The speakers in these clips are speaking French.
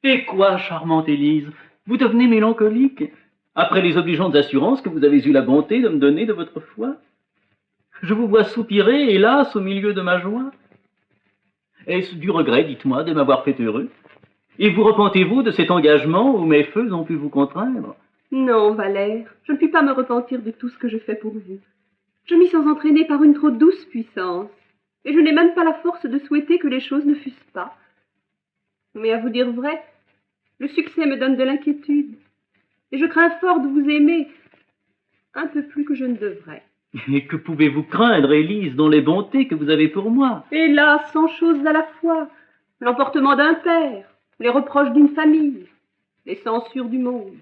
Et quoi, charmante Élise? Vous devenez mélancolique, après les obligeantes assurances que vous avez eu la bonté de me donner de votre foi? Je vous vois soupirer, hélas, au milieu de ma joie. Est-ce du regret, dites-moi, de m'avoir fait heureux? Et vous repentez-vous de cet engagement où mes feux ont pu vous contraindre? Non, Valère, je ne puis pas me repentir de tout ce que je fais pour vous. Je m'y sens entraînée par une trop douce puissance, et je n'ai même pas la force de souhaiter que les choses ne fussent pas. Mais à vous dire vrai, le succès me donne de l'inquiétude, et je crains fort de vous aimer un peu plus que je ne devrais. Et que pouvez-vous craindre, Élise, dans les bontés que vous avez pour moi? Hélas, 100 choses à la fois, l'emportement d'un père, les reproches d'une famille, les censures du monde.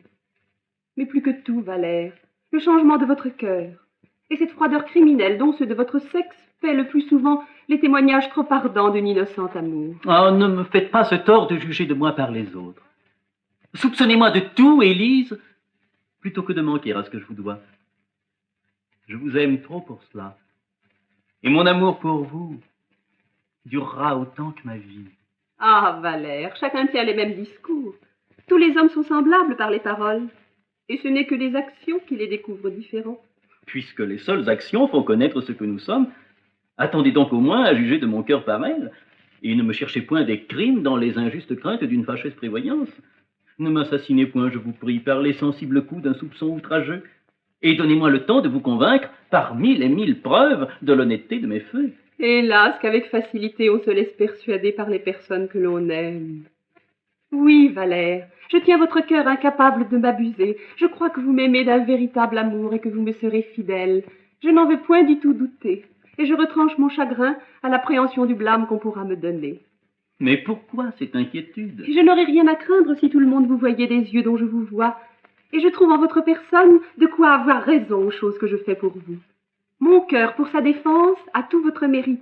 Mais plus que tout, Valère, le changement de votre cœur, et cette froideur criminelle dont ceux de votre sexe paient le plus souvent les témoignages trop ardents d'un innocent amour. Oh, ne me faites pas ce tort de juger de moi par les autres. Soupçonnez-moi de tout, Élise, plutôt que de manquer à ce que je vous dois. Je vous aime trop pour cela, et mon amour pour vous durera autant que ma vie. Ah, Valère, chacun tient les mêmes discours. Tous les hommes sont semblables par les paroles, et ce n'est que les actions qui les découvrent différents. Puisque les seules actions font connaître ce que nous sommes, attendez donc au moins à juger de mon cœur pareil, et ne me cherchez point des crimes dans les injustes craintes d'une fâcheuse prévoyance. Ne m'assassinez point, je vous prie, par les sensibles coups d'un soupçon outrageux, et donnez-moi le temps de vous convaincre par 1000 et 1000 preuves de l'honnêteté de mes feux. Hélas, qu'avec facilité on se laisse persuader par les personnes que l'on aime. Oui, Valère, je tiens votre cœur incapable de m'abuser. Je crois que vous m'aimez d'un véritable amour et que vous me serez fidèle. Je n'en veux point du tout douter, et je retranche mon chagrin à l'appréhension du blâme qu'on pourra me donner. Mais pourquoi cette inquiétude? Je n'aurais rien à craindre si tout le monde vous voyait des yeux dont je vous vois, et je trouve en votre personne de quoi avoir raison aux choses que je fais pour vous. Mon cœur, pour sa défense, a tout votre mérite,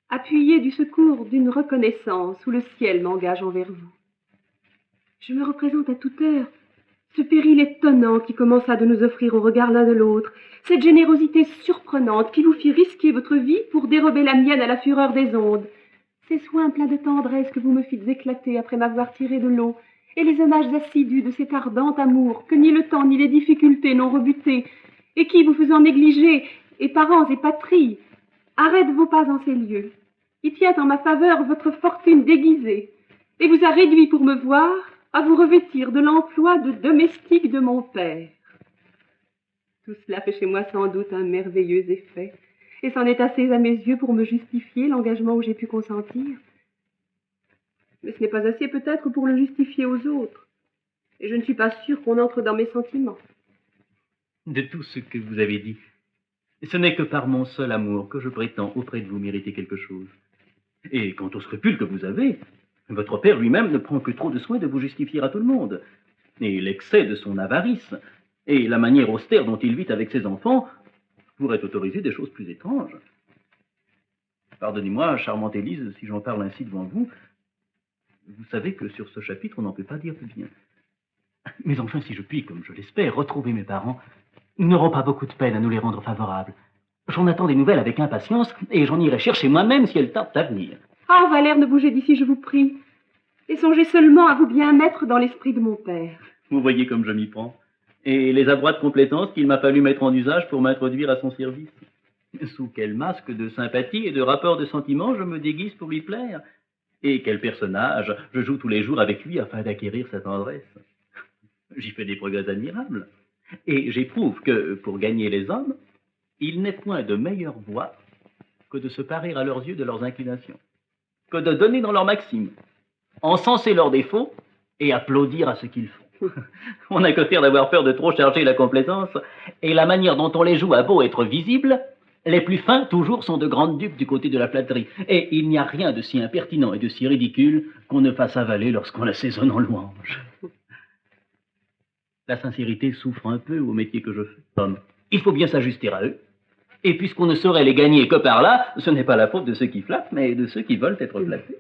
appuyé du secours d'une reconnaissance où le ciel m'engage envers vous. Je me représente à toute heure ce péril étonnant qui commença de nous offrir au regard l'un de l'autre, cette générosité surprenante qui vous fit risquer votre vie pour dérober la mienne à la fureur des ondes, ces soins pleins de tendresse que vous me fîtes éclater après m'avoir tiré de l'eau, et les hommages assidus de cet ardent amour que ni le temps ni les difficultés n'ont rebuté, et qui, vous faisant négliger, et parents et patrie, arrête vos pas en ces lieux, y tient en ma faveur votre fortune déguisée, et vous a réduit pour me voir à vous revêtir de l'emploi de domestique de mon père. Tout cela fait chez moi sans doute un merveilleux effet, et c'en est assez à mes yeux pour me justifier l'engagement où j'ai pu consentir. Mais ce n'est pas assez peut-être pour le justifier aux autres, et je ne suis pas sûre qu'on entre dans mes sentiments. De tout ce que vous avez dit, ce n'est que par mon seul amour que je prétends auprès de vous mériter quelque chose. Et quant aux scrupules que vous avez, votre père lui-même ne prend que trop de soin de vous justifier à tout le monde. Et l'excès de son avarice, et la manière austère dont il vit avec ses enfants, pourraient autoriser des choses plus étranges. Pardonnez-moi, charmante Élise, si j'en parle ainsi devant vous. Vous savez que sur ce chapitre, on n'en peut pas dire du bien. Mais enfin, si je puis, comme je l'espère, retrouver mes parents, nous n'aurons pas beaucoup de peine à nous les rendre favorables. J'en attends des nouvelles avec impatience, et j'en irai chercher moi-même si elles tardent à venir. Ah, Valère, ne bougez d'ici, je vous prie, et songez seulement à vous bien mettre dans l'esprit de mon père. Vous voyez comme je m'y prends, et les abois de complaisance qu'il m'a fallu mettre en usage pour m'introduire à son service. Sous quel masque de sympathie et de rapport de sentiment je me déguise pour lui plaire, et quel personnage je joue tous les jours avec lui afin d'acquérir sa tendresse. J'y fais des progrès admirables, et j'éprouve que, pour gagner les hommes, il n'est point de meilleure voie que de se parer à leurs yeux de leurs inclinations, que de donner dans leurs maximes, encenser leurs défauts et applaudir à ce qu'ils font. On n'a que faire d'avoir peur de trop charger la complaisance, et la manière dont on les joue a beau être visible, les plus fins toujours sont de grandes dupes du côté de la flatterie, et il n'y a rien de si impertinent et de si ridicule qu'on ne fasse avaler lorsqu'on l'assaisonne en louange. La sincérité souffre un peu au métier que je fais. Il faut bien s'ajuster à eux. Et puisqu'on ne saurait les gagner que par là, ce n'est pas la faute de ceux qui flattent, mais de ceux qui veulent être flattés.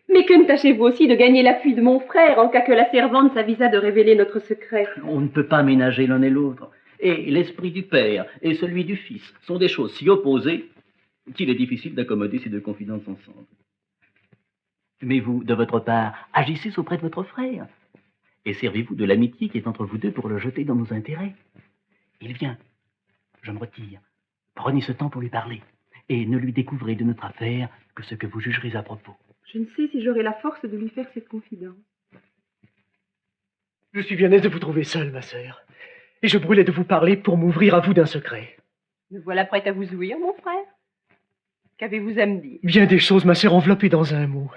Mais que ne tâchez-vous aussi de gagner l'appui de mon frère en cas que la servante s'avisa de révéler notre secret? On ne peut pas ménager l'un et l'autre. Et l'esprit du père et celui du fils sont des choses si opposées qu'il est difficile d'accommoder ces deux confidences ensemble. Mais vous, de votre part, agissez auprès de votre frère. Et servez-vous de l'amitié qui est entre vous deux pour le jeter dans nos intérêts. Il vient. Je me retire. Prenez ce temps pour lui parler. Et ne lui découvrez de notre affaire que ce que vous jugerez à propos. Je ne sais si j'aurai la force de lui faire cette confidence. Je suis bien aise de vous trouver seule, ma sœur. Et je brûlais de vous parler pour m'ouvrir à vous d'un secret. Me voilà prête à vous ouïr, mon frère. Qu'avez-vous à me dire? Bien des choses, ma sœur, enveloppées dans un mot.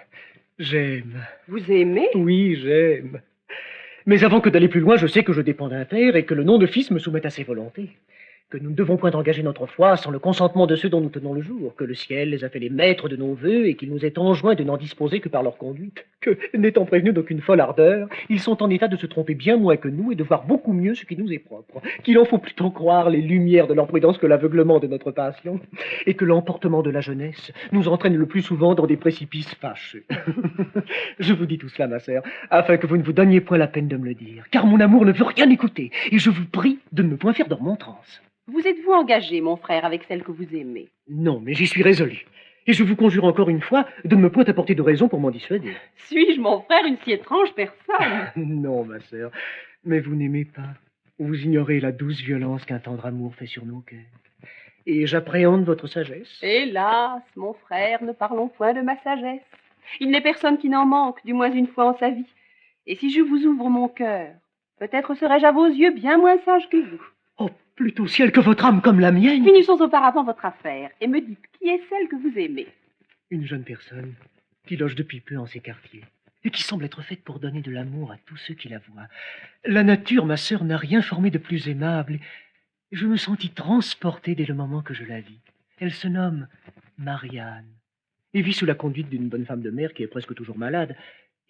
J'aime. Vous aimez? Oui, j'aime. Mais avant que d'aller plus loin, je sais que je dépends d'un père et que le nom de fils me soumet à ses volontés. Que nous ne devons point engager notre foi sans le consentement de ceux dont nous tenons le jour, que le ciel les a fait les maîtres de nos vœux et qu'il nous est enjoint de n'en disposer que par leur conduite, que, n'étant prévenus d'aucune folle ardeur, ils sont en état de se tromper bien moins que nous et de voir beaucoup mieux ce qui nous est propre, qu'il en faut plutôt croire les lumières de leur prudence que l'aveuglement de notre passion, et que l'emportement de la jeunesse nous entraîne le plus souvent dans des précipices fâcheux. Je vous dis tout cela, ma sœur, afin que vous ne vous donniez point la peine de me le dire, car mon amour ne veut rien écouter, et je vous prie de ne me point faire de remontrance. Vous êtes-vous engagé, mon frère, avec celle que vous aimez? Non, mais j'y suis résolu. Et je vous conjure encore une fois de ne me point apporter de raison pour m'en dissuader. Suis-je, mon frère, une si étrange personne? Non, ma sœur, mais vous n'aimez pas. Vous ignorez la douce violence qu'un tendre amour fait sur nos cœurs. Et j'appréhende votre sagesse. Hélas, mon frère, ne parlons point de ma sagesse. Il n'est personne qui n'en manque, du moins une fois en sa vie. Et si je vous ouvre mon cœur, peut-être serai-je à vos yeux bien moins sage que vous. Oh, plutôt ciel que votre âme comme la mienne. Finissons auparavant votre affaire et me dites qui est celle que vous aimez. Une jeune personne qui loge depuis peu en ces quartiers et qui semble être faite pour donner de l'amour à tous ceux qui la voient. La nature, ma sœur, n'a rien formé de plus aimable. Et je me sentis transporté dès le moment que je la vis. Elle se nomme Marianne et vit sous la conduite d'une bonne femme de mère qui est presque toujours malade,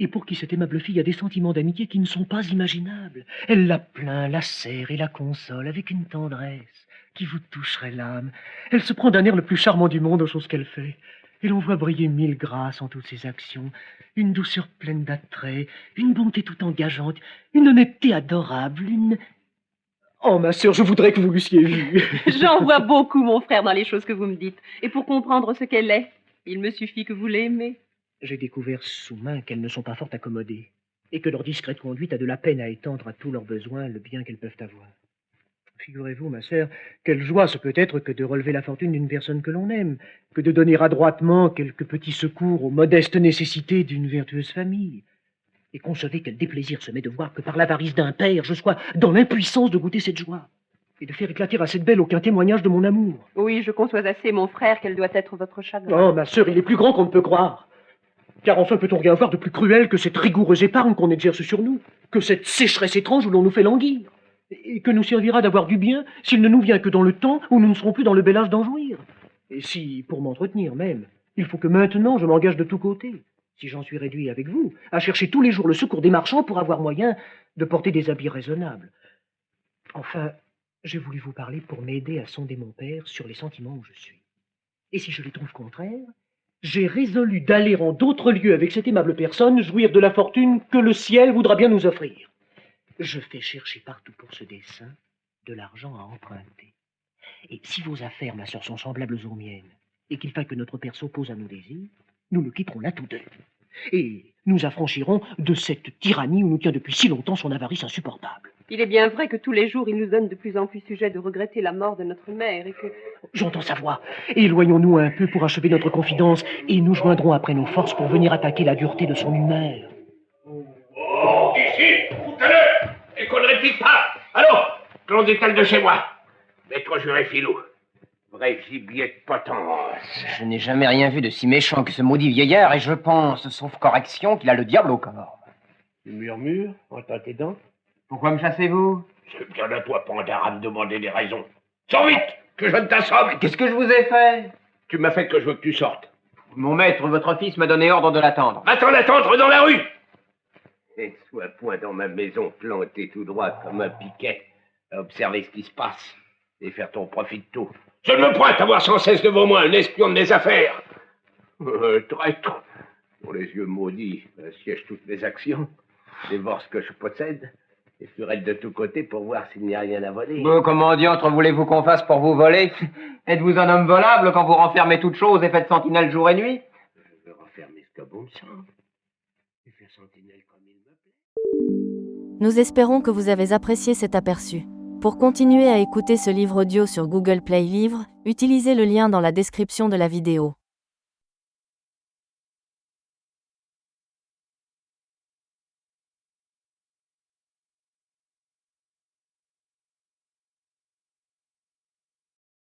et pour qui cette aimable fille a des sentiments d'amitié qui ne sont pas imaginables. Elle la plaint, la serre et la console avec une tendresse qui vous toucherait l'âme. Elle se prend d'un air le plus charmant du monde aux choses qu'elle fait, et l'on voit briller mille grâces en toutes ses actions, une douceur pleine d'attrait, une bonté tout engageante, une honnêteté adorable, une... Oh, ma sœur, je voudrais que vous l'eussiez vue. J'en vois beaucoup, mon frère, dans les choses que vous me dites. Et pour comprendre ce qu'elle est, il me suffit que vous l'aimez. J'ai découvert sous main qu'elles ne sont pas fort accommodées, et que leur discrète conduite a de la peine à étendre à tous leurs besoins le bien qu'elles peuvent avoir. Figurez-vous, ma sœur, quelle joie ce peut être que de relever la fortune d'une personne que l'on aime, que de donner adroitement quelques petits secours aux modestes nécessités d'une vertueuse famille. Et concevez quel déplaisir se met de voir que par l'avarice d'un père, je sois dans l'impuissance de goûter cette joie, et de faire éclater à cette belle aucun témoignage de mon amour. Oui, je conçois assez, mon frère, qu'elle doit être votre chagrin. Oh, ma sœur, il est plus grand qu'on ne peut croire. Car enfin peut-on rien voir de plus cruel que cette rigoureuse épargne qu'on exerce sur nous, que cette sécheresse étrange où l'on nous fait languir, et que nous servira d'avoir du bien s'il ne nous vient que dans le temps où nous ne serons plus dans le bel âge d'en jouir. Et si, pour m'entretenir même, il faut que maintenant je m'engage de tous côtés, si j'en suis réduit avec vous, à chercher tous les jours le secours des marchands pour avoir moyen de porter des habits raisonnables. Enfin, j'ai voulu vous parler pour m'aider à sonder mon père sur les sentiments où je suis. Et si je les trouve contraires, j'ai résolu d'aller en d'autres lieux avec cette aimable personne, jouir de la fortune que le ciel voudra bien nous offrir. Je fais chercher partout pour ce dessein de l'argent à emprunter. Et si vos affaires, ma sœur, sont semblables aux miennes, et qu'il faille que notre père s'oppose à nos désirs, nous le quitterons là tous deux. Et nous affranchirons de cette tyrannie où nous tient depuis si longtemps son avarice insupportable. Il est bien vrai que tous les jours, il nous donne de plus en plus sujet de regretter la mort de notre mère et que... J'entends sa voix. Éloignons-nous un peu pour achever notre confidence et nous joindrons après nos forces pour venir attaquer la dureté de son humeur. Oh, ici, foutez-le et qu'on ne réplique pas. Allons, que l'on détale de chez moi. Maître juré Filou, vrai gibier de potence. Je n'ai jamais rien vu de si méchant que ce maudit vieillard et je pense, sauf correction, qu'il a le diable au corps. Tu murmures entre tes dents. Pourquoi me chassez-vous? C'est bien à toi, Pandare, à me demander des raisons. Sors vite, que je ne t'assomme. Qu'est-ce que je vous ai fait? Tu m'as fait que je veux que tu sortes. Mon maître, votre fils, m'a donné ordre de l'attendre. Va-t'en l'attendre dans la rue. Et ne sois point dans ma maison planté tout droit comme un piquet à observer ce qui se passe et faire ton profit de tout. Je ne veux point avoir sans cesse devant moi un espion de mes affaires. Traître, dont les yeux maudits assiègent toutes mes actions, dévore ce que je possède et furette de tous côtés pour voir s'il n'y a rien à voler. Comment diantre voulez-vous qu'on fasse pour vous voler? Êtes-vous un homme volable quand vous renfermez toutes choses et faites sentinelle jour et nuit? Je veux renfermer ce que bon me semble. Et faire sentinelle comme il me plaît. Nous espérons que vous avez apprécié cet aperçu. Pour continuer à écouter ce livre audio sur Google Play Livres, utilisez le lien dans la description de la vidéo.